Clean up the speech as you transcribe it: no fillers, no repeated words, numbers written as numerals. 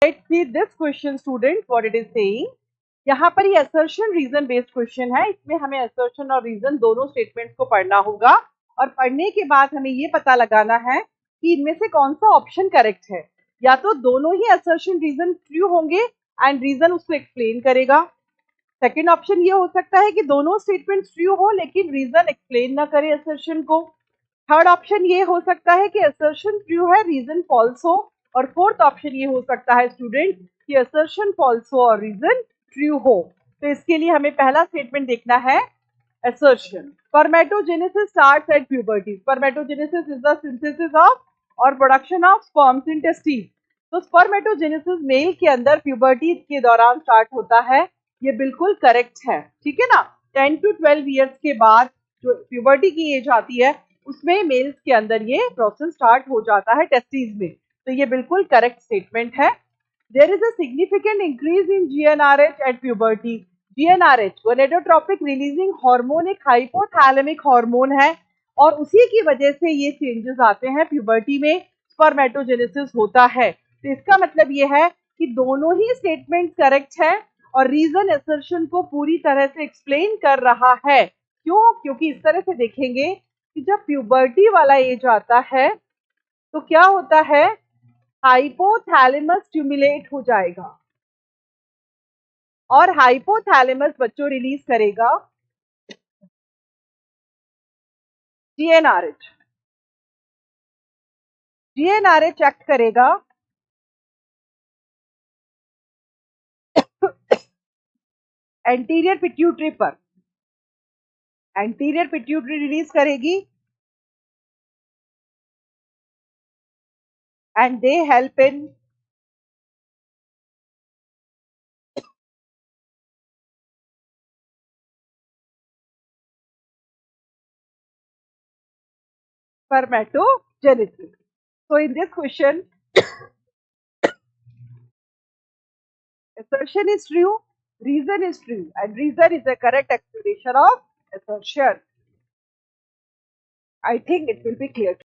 Let's see this question, students, what it is saying. यहाँ पर ये assertion reason based question है. इसमें हमें assertion और reason दोनों statements को पढ़ना होगा और पढ़ने के बाद हमें ये पता लगाना है कि इनमें से कौन सा ऑप्शन करेक्ट है. या तो दोनों ही assertion reason true होंगे and reason उसको explain करेगा. सेकेंड ऑप्शन ये हो सकता है कि दोनों स्टेटमेंट ट्रू हो लेकिन रीजन एक्सप्लेन ना करे असर्शन को. थर्ड ऑप्शन ये हो सकता है कि असर्शन ट्रू है, रीजन फॉल्स हो. और फोर्थ ऑप्शन ये हो सकता है स्टूडेंट कि असर्शन फॉल्स हो और रीजन ट्रू हो. तो इसके लिए हमें पहला स्टेटमेंट देखना है assertion. Spermatogenesis starts at puberty. Spermatogenesis is the synthesis of or production of sperms in testes. तो स्पर्मेटोजेनेसिस मेल के अंदर प्यूबर्टी के दौरान स्टार्ट होता है. ये बिल्कुल करेक्ट है. ठीक है ना. 10 to 12 इयर्स के बाद जो प्यूबर्टी की एज आती है उसमें मेल्स के अंदर ये प्रोसेस स्टार्ट हो जाता है टेस्टिस में. तो ये बिल्कुल करेक्ट स्टेटमेंट है. There is a significant increase in GnRH at puberty. GnRH gonadotropic releasing hormone एक हाइपोथैलेमिक हार्मोन है और उसी की वजह से ये चेंजेस आते हैं प्यूबर्टी में, स्पर्मेटोजेनेसिस होता है. तो इसका मतलब ये है कि दोनों ही स्टेटमेंट करेक्ट है और रीजन असर्शन को पूरी तरह से एक्सप्लेन कर रहा है. क्यों? क्योंकि इस तरह से देखेंगे कि जब प्यूबर्टी वाला एज आता है तो क्या होता है, हाइपोथैलेमस स्टिमुलेट हो जाएगा और हाइपोथैलेमस बच्चों रिलीज करेगा जीएनआरएच. जीएनआरएच एक्ट करेगा एंटीरियर पिट्यूटरी पर. एंटीरियर पिट्यूटरी रिलीज करेगी and they help in spermatogenesis. So in this question, assertion is true, reason is true, and reason is the correct explanation of assertion. I think it will be clear.